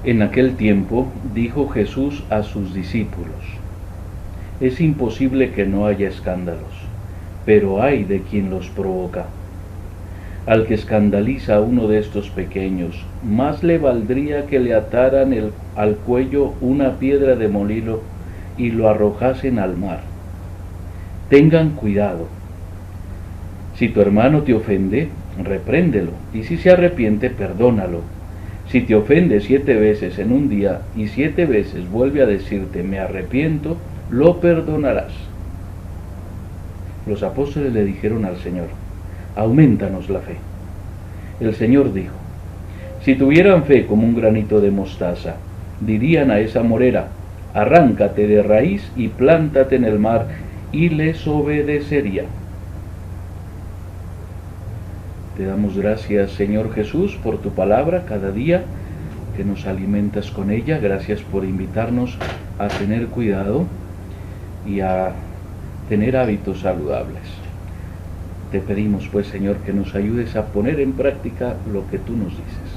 En aquel tiempo dijo Jesús a sus discípulos: Es imposible que no haya escándalos, pero ay de quien los provoca. Al que escandaliza a uno de estos pequeños, más le valdría que le ataran al cuello una piedra de molino y lo arrojasen al mar. Tengan cuidado. Si tu hermano te ofende, repréndelo, y si se arrepiente, perdónalo. Si te ofende 7 veces en un día y 7 veces vuelve a decirte me arrepiento, lo perdonarás. Los apóstoles le dijeron al Señor: aumentanos la fe. El Señor dijo: si tuvieran fe como un granito de mostaza, dirían a esa morera: arráncate de raíz y plántate en el mar, y les obedecería. Te damos gracias, Señor Jesús, por tu palabra cada día que nos alimentas con ella. Gracias por invitarnos a tener cuidado y a tener hábitos saludables. Te pedimos, pues, Señor, que nos ayudes a poner en práctica lo que tú nos dices.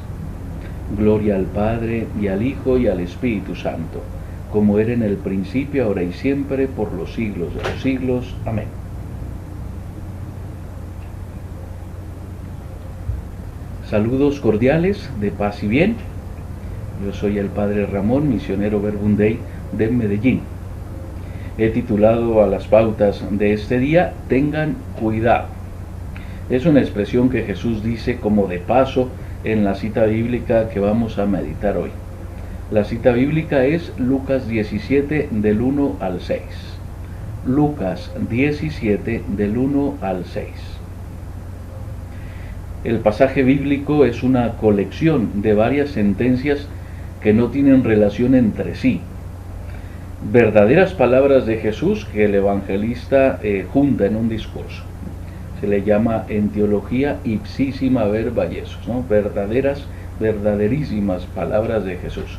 Gloria al Padre, y al Hijo, y al Espíritu Santo, como era en el principio, ahora y siempre, por los siglos de los siglos. Amén. Saludos cordiales de paz y bien. Yo soy el Padre Ramón, misionero Verbum Dei de Medellín. He titulado a las pautas de este día: tengan cuidado. Es una expresión que Jesús dice como de paso en la cita bíblica que vamos a meditar hoy. La cita bíblica es Lucas 17 del 1 al 6. Lucas 17 del 1 al 6. El pasaje bíblico es una colección de varias sentencias que no tienen relación entre sí. Verdaderas palabras de Jesús que el evangelista junta en un discurso. Se le llama en teología ipsísima verba iesus, ¿no? Verdaderísimas palabras de Jesús.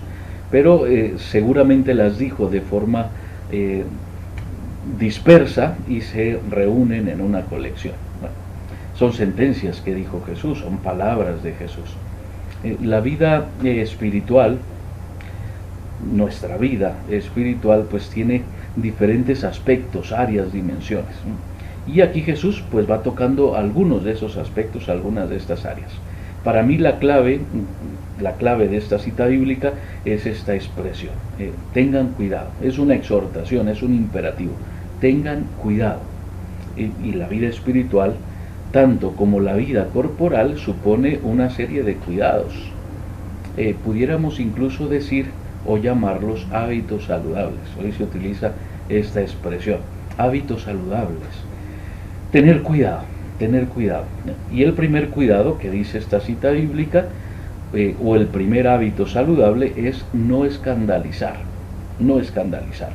Pero seguramente las dijo de forma dispersa y se reúnen en una colección. Bueno, son sentencias que dijo Jesús, son palabras de Jesús. La vida espiritual, nuestra vida espiritual, pues tiene diferentes aspectos, áreas, dimensiones, ¿no? Y aquí Jesús pues va tocando algunos de esos aspectos, algunas de estas áreas. Para mí la clave de esta cita bíblica es esta expresión: tengan cuidado. Es una exhortación, es un imperativo. Tengan cuidado. Y la vida espiritual, tanto como la vida corporal, supone una serie de cuidados. Pudiéramos incluso decir o llamarlos hábitos saludables. Hoy se utiliza esta expresión: hábitos saludables. Tener cuidado. Y el primer cuidado que dice esta cita bíblica, o el primer hábito saludable, es no escandalizar. No escandalizar.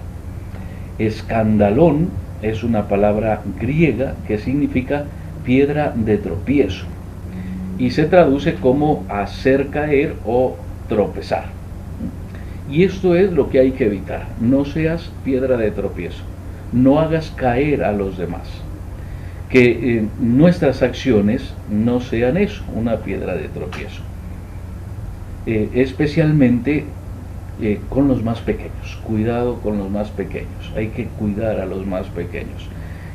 Escandalón es una palabra griega que significa piedra de tropiezo y se traduce como hacer caer o tropezar. Y esto es lo que hay que evitar: no seas piedra de tropiezo, no hagas caer a los demás. Que nuestras acciones no sean eso, una piedra de tropiezo. Especialmente con los más pequeños. Cuidado con los más pequeños. Hay que cuidar a los más pequeños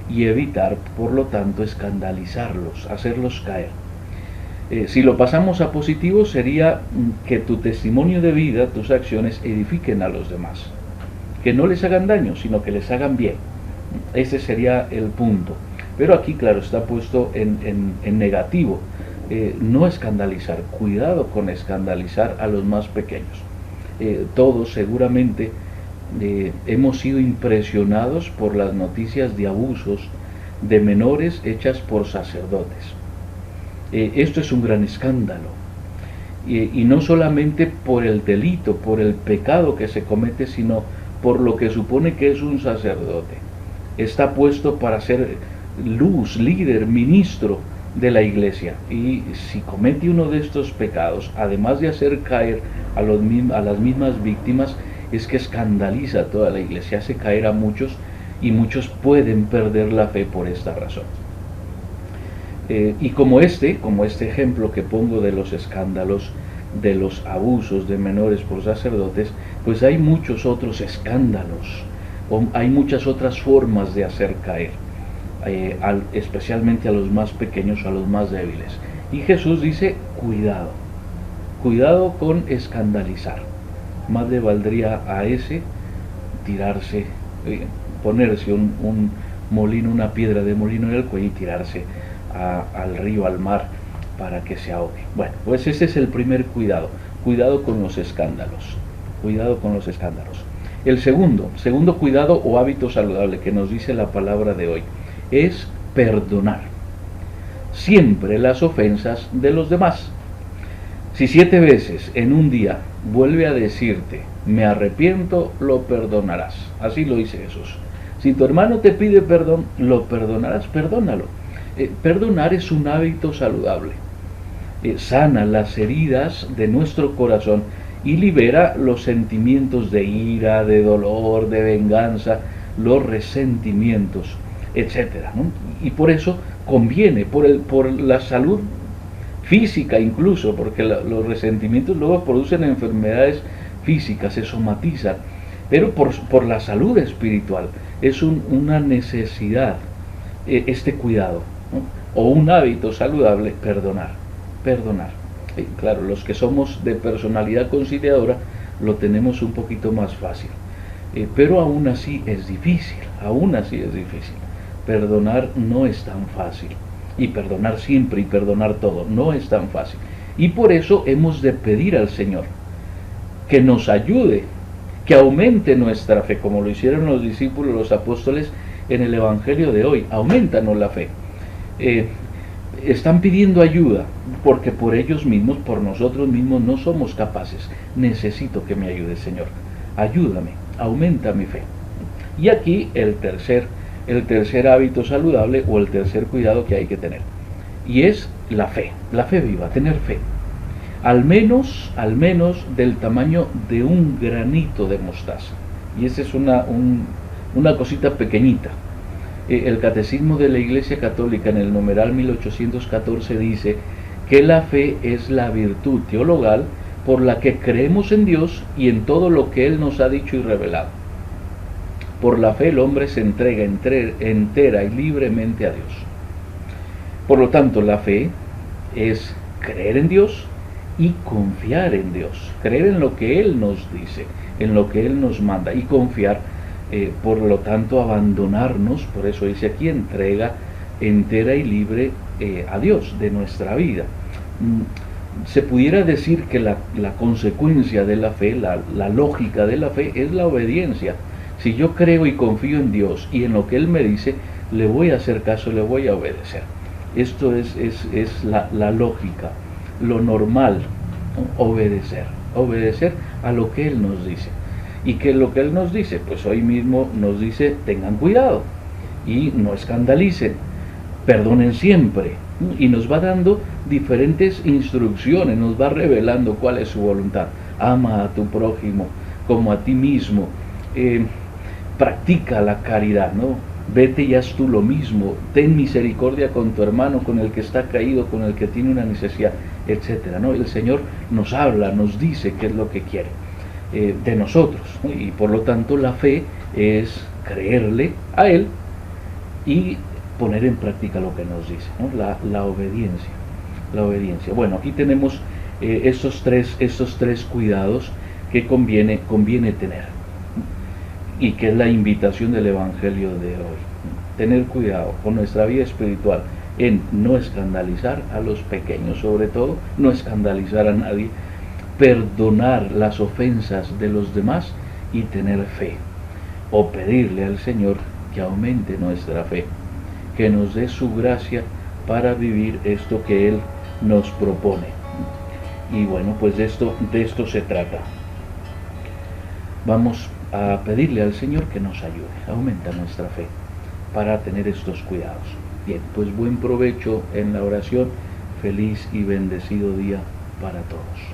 y evitar, por lo tanto, escandalizarlos, hacerlos caer. Si lo pasamos a positivo, sería que tu testimonio de vida, tus acciones, edifiquen a los demás. Que no les hagan daño, sino que les hagan bien. Ese sería el punto. Pero aquí, claro, está puesto en negativo. No escandalizar. Cuidado con escandalizar a los más pequeños. Todos seguramente hemos sido impresionados por las noticias de abusos de menores hechas por sacerdotes. Esto es un gran escándalo. Y no solamente por el delito, por el pecado que se comete, sino por lo que supone que es un sacerdote. Está puesto para ser luz, líder, ministro de la iglesia, y si comete uno de estos pecados, además de hacer caer a las mismas víctimas, es que escandaliza a toda la iglesia, hace caer a muchos, y muchos pueden perder la fe por esta razón. Y como este ejemplo que pongo de los escándalos, de los abusos de menores por sacerdotes, pues hay muchos otros escándalos, o hay muchas otras formas de hacer caer, especialmente a los más pequeños, a los más débiles. Y Jesús dice, cuidado, cuidado con escandalizar. Más le valdría a ese tirarse, ponerse un molino, una piedra de molino en el cuello y tirarse al río, al mar, para que se ahogue. Bueno, pues ese es el primer cuidado. Cuidado con los escándalos. Cuidado con los escándalos. El segundo cuidado o hábito saludable que nos dice la palabra de hoy es perdonar siempre las ofensas de los demás. Si 7 veces en un día vuelve a decirte, me arrepiento, lo perdonarás. Así lo dice Jesús. Si tu hermano te pide perdón, lo perdonarás, perdónalo. Perdonar es un hábito saludable. Sana las heridas de nuestro corazón y libera los sentimientos de ira, de dolor, de venganza, los resentimientos, etcétera, ¿no? Y por eso conviene, por la salud física incluso, porque los resentimientos luego producen enfermedades físicas, se somatizan, pero por la salud espiritual es una necesidad, este cuidado, ¿no? O un hábito saludable, perdonar. Claro, los que somos de personalidad conciliadora lo tenemos un poquito más fácil, pero aún así es difícil, perdonar no es tan fácil, y perdonar siempre y perdonar todo no es tan fácil, y por eso hemos de pedir al Señor que nos ayude, que aumente nuestra fe, como lo hicieron los discípulos, los apóstoles en el Evangelio de hoy. Aumentanos la fe. Están pidiendo ayuda porque por ellos mismos, por nosotros mismos no somos capaces. Necesito que me ayude, Señor. Ayúdame, aumenta mi fe. Y aquí el tercer hábito saludable o el tercer cuidado que hay que tener, y es la fe viva, tener fe. Al menos del tamaño de un granito de mostaza. Y esa es una cosita pequeñita. El Catecismo de la Iglesia Católica en el numeral 1814 dice que la fe es la virtud teologal por la que creemos en Dios y en todo lo que Él nos ha dicho y revelado. Por la fe el hombre se entrega entera y libremente a Dios. Por lo tanto, la fe es creer en Dios y confiar en Dios, creer en lo que Él nos dice, en lo que Él nos manda, y confiar, por lo tanto abandonarnos, por eso dice aquí, entrega entera y libre a Dios de nuestra vida. Se pudiera decir que la consecuencia de la fe, la lógica de la fe es la obediencia. Si yo creo y confío en Dios y en lo que Él me dice, le voy a hacer caso, le voy a obedecer. Esto es la lógica, lo normal, ¿no? Obedecer a lo que Él nos dice. Y que lo que Él nos dice, pues hoy mismo nos dice, tengan cuidado y no escandalicen, perdonen siempre. Y nos va dando diferentes instrucciones, nos va revelando cuál es su voluntad. Ama a tu prójimo como a ti mismo. Practica la caridad, ¿no? Vete y haz tú lo mismo, ten misericordia con tu hermano, con el que está caído, con el que tiene una necesidad, etcétera, ¿no? El Señor nos habla, nos dice qué es lo que quiere de nosotros, ¿no? Y por lo tanto la fe es creerle a Él y poner en práctica lo que nos dice, ¿no? La obediencia. Bueno, aquí tenemos estos tres cuidados que conviene tener, y que es la invitación del Evangelio de hoy. Tener cuidado con nuestra vida espiritual en no escandalizar a los pequeños, sobre todo, no escandalizar a nadie, perdonar las ofensas de los demás y tener fe, o pedirle al Señor que aumente nuestra fe, que nos dé su gracia para vivir esto que Él nos propone. Y bueno, pues de esto se trata. Vamos a pedirle al Señor que nos ayude, aumenta nuestra fe para tener estos cuidados. Bien, pues buen provecho en la oración, feliz y bendecido día para todos.